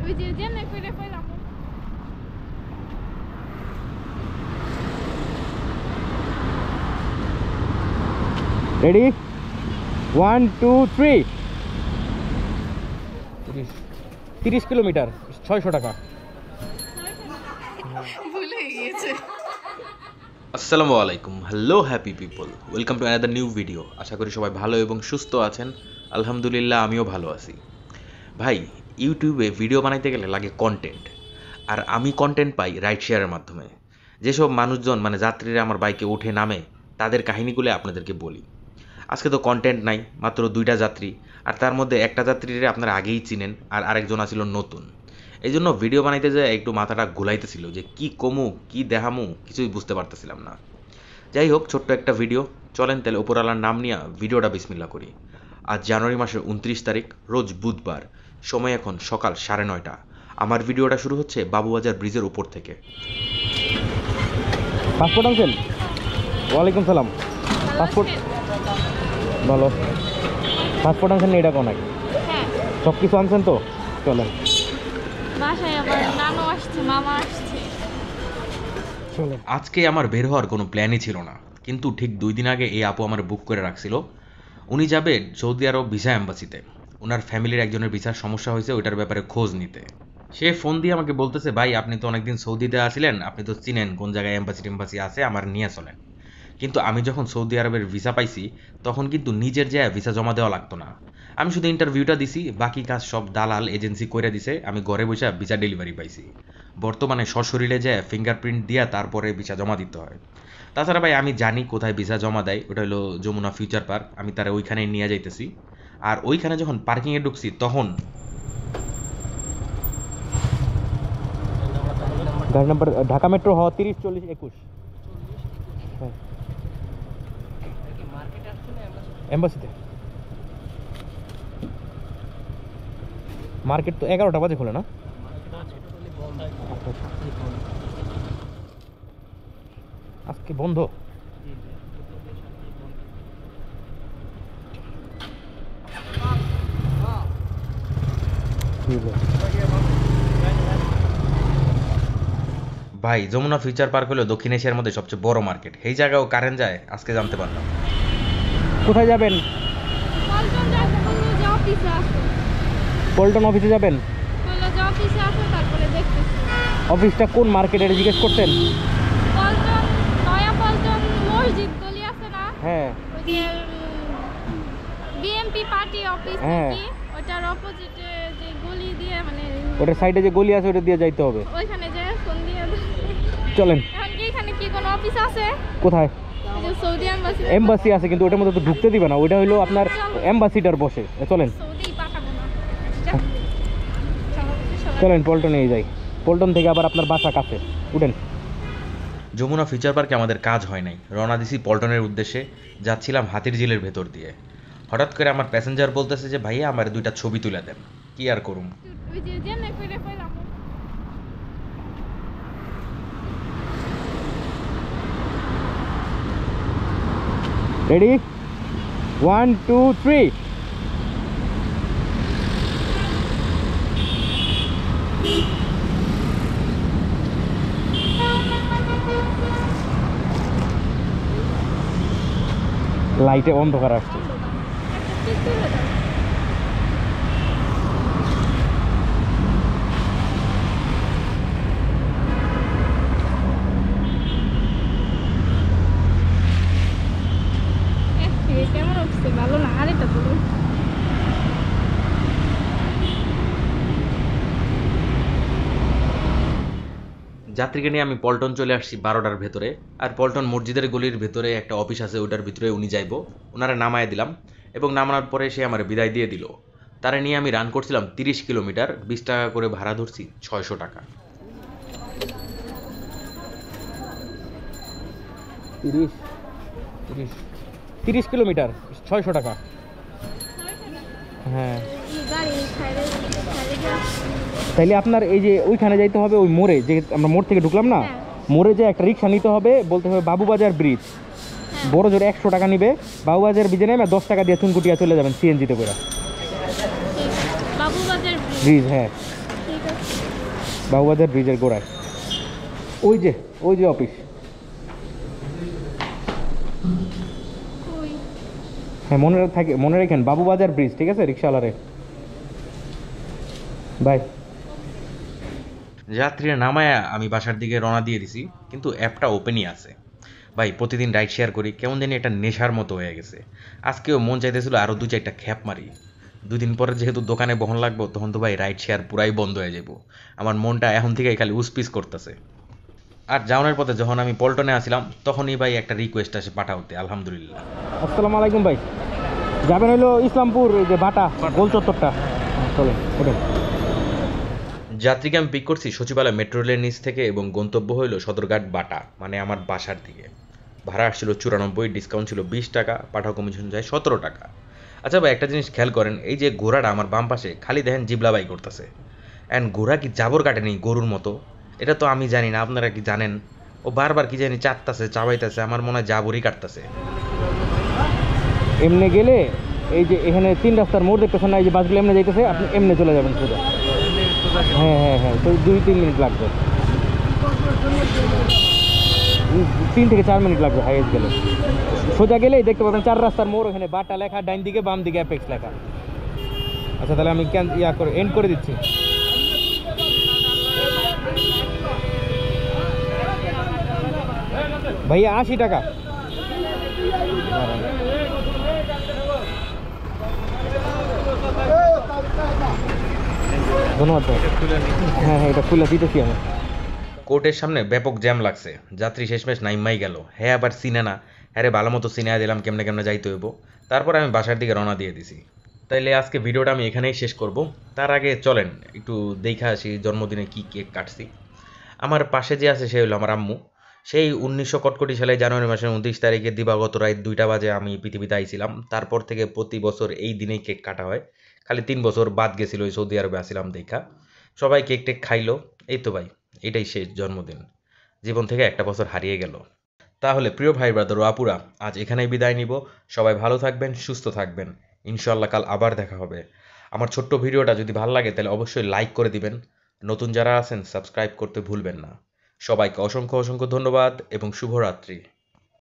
ওই যে জেনে কইরা কইলাম রেডি 1 2 3 30 কিলোমিটার 600 টাকা ভুলে গিয়েছে। আসসালামু আলাইকুম, hello happy people, welcome to another new video. আশা করি সবাই ভালো এবং সুস্থ আছেন। আলহামদুলিল্লাহ আমিও ভালো আছি। ভাই, ইউটিউবে ভিডিও বানাইতে গেলে লাগে কন্টেন্ট, আর আমি কন্টেন্ট পাই রাইড শেয়ারের মাধ্যমে। যেসব মানুষজন মানে যাত্রীরা আমার বাইকে উঠে নামে তাদের কাহিনীগুলো আপনাদেরকে বলি। আজকে তো কন্টেন্ট নাই, মাত্র 2টা যাত্রী, আর তার মধ্যে একটা যাত্রীরে আপনারা আগেই চিনেন আর আরেকজন আছিল নতুন। এই জন্য ভিডিও বানাইতে যায় একটু মাথাটা ঘুলাইতেছিল যে কি কমু কি দেখামু কিছুই বুঝতে পারতেছিলাম না। যাই হোক, ছোট্ট একটা ভিডিও, চলেন তাহলে উপরওয়ালার নাম নিয়ে ভিডিওটা বিসমিল্লাহ করি। আজ জানুয়ারি মাসের 29 তারিখ, রোজ বুধবার, সময় এখন সকাল 9:30। আমার ভিডিওটা শুরু হচ্ছে বাবুবাজার ব্রিজের উপর থেকে। পাসপোর্ট আনছেন? ওয়ালাইকুম সালাম। পাসপোর্ট ভালো। পাসপোর্ট আনছেন এটা কোন আগে? হ্যাঁ, সব কিছু আনছেন তো? চলেন বাসায় আবার নানু আসছে, মামা আসছে। চলেন। আজকে আমার বের হওয়ার কোনো প্ল্যানই ছিল না, কিন্তু ঠিক 2 দিন আগে এই আপু আমার বুক করে রাখছিল। উনি যাবে সৌদি আরব ভিসা অ্যাম্বাসিতে। ওনার ফ্যামিলির একজনের ভিসার সমস্যা হয়েছে, ওইটার ব্যাপারে খোঁজ নিতে। সে ফোন দিয়ে আমাকে বলতেছে, ভাই আপনি তো অনেকদিন সৌদিতে আসিলেন, আপনি তো চিনেন কোন জায়গায় এম্বাসি আছে, আমার নিয়ে চলেন। কিন্তু আমি যখন সৌদি আরবের ভিসা পাইছি তখন কিন্তু নিজের যায় ভিসা জমা দেওয়া লাগতো না। আমি শুধু ইন্টারভিউটা দিছি, বাকি কাজ সব দালাল এজেন্সি কইরা দিছে। আমি ঘরে বসে ভিসা ডেলিভারি পাইছি। বর্তমানে সশরীরে যায় ফিঙ্গারপ্রিন্ট দিয়া তারপরে ভিসা জমা দিতে হয়। তাছাড়া ভাই আমি জানি কোথায় ভিসা জমা দেয়, ওটা হলো যমুনা ফিউচার পার্ক। আমি তারা ওইখানেই নিয়ে যাইতেছি। আর ওইখানে যখন পার্কিংয়ে ঢুকছি তখন গাড়ি নাম্বার ঢাকা মেট্রো হ 30 40 21। হ্যাঁ, এম্বাসিতে। মার্কেট তো 11টা বাজে খোলে না? আজকে বন্ধ। ভাই, যমুনা ফিউচার পার্ক হলো দক্ষিণ এশিয়ার মধ্যে সবচেয়ে বড় মার্কেট। এই জায়গাও কারেন্ট যায়, আজকে জানতে পারলাম। কোথায় যাবেন? পল্টন যাইতে বললো যে অফিসে আসো, পল্টন অফিসে যাবেন? বললো যে অফিসে আসো, তারপরে দেখতেছি। অফিসটা কোন মার্কেটে জিজ্ঞেস করছেন? পল্টন, নয়া পল্টন মসজিদ গলি আছে না? হ্যাঁ ওই যে বিএমপি পার্টি অফিস হ্যাঁ। নাকি, ওটার অপোজিটে যে গলি দিয়ে মানে ওটার সাইডে যে গলি আছে ওটা দিয়ে যাইতে হবে। ওইখানে যে ফোন দিয়ে চলেন। এখন কি এখানে কি কোনো অফিস আছে? কোথায়? এই যে সৌদি এম্বাসি। এম্বাসি আছে কিন্তু ওটার মধ্যে তো ঢুকতে দিবে না, ওইটা হলো আপনার এম্বাসিডার বসে। চলেন সৌদি পাঠাবো না। যা। চলো, চলেন পল্টনে যাই। পল্টন থেকে আবার আপনার বাসা কাছে, উঠেন। যমুনা ফিউচার পার্কে আমাদের কাজ হয় নাই, রওনা দিছি পল্টনের উদ্দেশ্যে। যাচ্ছিলাম হাতির ঝিলের ভেতর দিয়ে। হঠাৎ করে আমার প্যাসেঞ্জার বলতেছে যে ভাইয়া আমার 2টা ছবি তুলে দেন। কি আর করুম। ওই যে জেনে কইরা কইলাম। রেডি 1 2 3। লাইটে অন্ধকার আসছে। একটা পিক তুলে দাও। কেমন হচ্ছে? ভালো না? আরেকটা তুলো। যাত্রীকে নিয়ে আমি পল্টন চলে আসছি 12টার ভেতরে। আর পল্টন মসজিদের গলির ভেতরে একটা অফিস আছে, ওটার ভিতরে উনি যাইবো। ওনারা নামায় দিলাম এবং নামানোর পরে সে আমার বিদায় দিয়ে দিল। তারা নিয়ে আমি রান করছিলাম 30 কিলোমিটার, 20 টাকা করে ভাড়া ধরছি, 600 টাকা। 30 কিলোমিটার 600 টাকা। হ্যাঁ, গাড়ি ছাইড়ে ছাইড়ে তাইলে আপনার এই যে ওইখানে যাইতে হবে, ওই মোড়ে যে আমরা মোড় থেকে ঢুকলাম না, মোড়ে যে একটা রিক্সা নিতে হবে, বলতে হবে বাবুবাজার ব্রিজ। বড় জোরে 100 টাকা নিবে। বাবুবাজার ব্রিজে নেমে 10 টাকা দিয়ে চুনকুটিয়া চলে যাবেন সিএনজিতে করে। বাবুবাজার ব্রিজ, হ্যাঁ। ঠিক বাবুবাজার ব্রিজের গোড়ায়। ওই যে অফিস। কই? হ্যাঁ মনে রাখেন বাবুবাজার ব্রিজ, ঠিক আছে? রিক্সাওয়ালারে বাই। যাত্রীরা নামায়া আমি বাসার দিকে রওনা দিয়ে দিছি, কিন্তু অ্যাপটা ওপেনই আছে। ভাই প্রতিদিন রাইড শেয়ার করি, কেমন জানি একটা নেশার মতো হয়ে গেছে। আজকেও মন চাইতেছিল আরও 2-4টা খ্যাপ মারি। 2 দিন পরে যেহেতু দোকানে বহন লাগবো, তখন তো ভাই রাইড শেয়ার পুরাই বন্ধ হয়ে যাব। আমার মনটা এখন থেকেই খালি উসপিস করতেছে। আর যাওয়ার পথে যখন আমি পল্টনে আসছিলাম, তখনই ভাই একটা রিকোয়েস্ট আসে পাঠাতে, আলহামদুলিল্লাহ। আসসালামু আলাইকুম ভাই। যাবেন হইলো ইসলামপুর, এই যে বাটা গোল চত্বরটা, চলেন ওঠেন। যাত্রীকে আমি পিক করছি সচিবালয় মেট্রো রেলের নিচ থেকে, এবং গন্তব্য হইল সদরঘাট বাটা, মানে আমার বাসার দিকে। ভাড়া আসছিল 94, ডিসকাউন্ট ছিল 20 টাকা, পাঠাও কমিশন যায় 17 টাকা। আচ্ছা ভাই, একটা জিনিস খেয়াল করেন, এই যে ঘোড়াটা আমার বাম পাশে খালি দেখেন জিবলাবাই করতেছে। অ্যান্ড ঘোড়া কি জাবর কাটেনি গরুর মতো? এটা তো আমি জানি না, আপনারা কি জানেন? ও বারবার কি জানি চাটতাছে, চাবাইতেছে, আমার মনে হয় জাবরই কাটতেছে। এমনি গেলে এই যে এখানে 3 রাস্তার মোড় দেখতেছেন না, এই যে বাসগুলো এমনি যাইতেছে, আপনি এমনি চলে যাবেন সোজা। হ্যাঁ, তো 2-3 মিনিট লাগবে, 3 থেকে 4 মিনিট লাগবে হাইয়েস্ট গেলে। সোজা গেলেই দেখতে পাবেন 4 রাস্তার মোড়, ওখানে বাটা লেখা, ডাইন দিকে বাম দিকে অ্যাপেক্স লেখা। আচ্ছা তাহলে আমি এন্ড করে দিচ্ছি। ভাইয়া 80 টাকা। ধন্যবাদ ভাই। হ্যাঁ এটা খুলে দিতেছি আমি। কোর্টের সামনে ব্যাপক জ্যাম লাগছে, যাত্রী শেষমেশ নাইমাই গেল। হ্যাঁ আবার চিনে না, হ্যাঁ রে ভালো মতো চিনে দিলাম কেমনে কেমনে যাইতে হইব। তারপর আমি বাসার দিকে রওনা দিয়ে দিছি। তাইলে আজকে ভিডিওটা আমি এখানেই শেষ করব। তার আগে চলেন একটু দেখা আসি জন্মদিনে কি কেক কাটছি। আমার পাশে যে আছে সে হলো আমার আম্মু। সেই 1900 কটকটি সালে জানুয়ারি মাসের 29 তারিখে দিবাগত রাত 2টা বাজে আমি পৃথিবীতে আইছিলাম। তারপর থেকে প্রতি বছর এই দিনেই কেক কাটা হয়। খালি 3 বছর বাদ গেছিল ওই সৌদি আরবে আসিলাম দেখা। সবাই কেক টেক খাইলো। এই তো ভাই, এটাই শেষ জন্মদিন। জীবন থেকে একটা বছর হারিয়ে গেল। তাহলে প্রিয় ভাই ব্রাদার ও আপুরা, আজ এখানেই বিদায় নিব। সবাই ভালো থাকবেন, সুস্থ থাকবেন। ইনশাআল্লাহ কাল আবার দেখা হবে। আমার ছোট্ট ভিডিওটা যদি ভালো লাগে তাহলে অবশ্যই লাইক করে দিবেন। নতুন যারা আছেন সাবস্ক্রাইব করতে ভুলবেন না। সবাইকে অসংখ্য অসংখ্য ধন্যবাদ এবং শুভরাত্রি।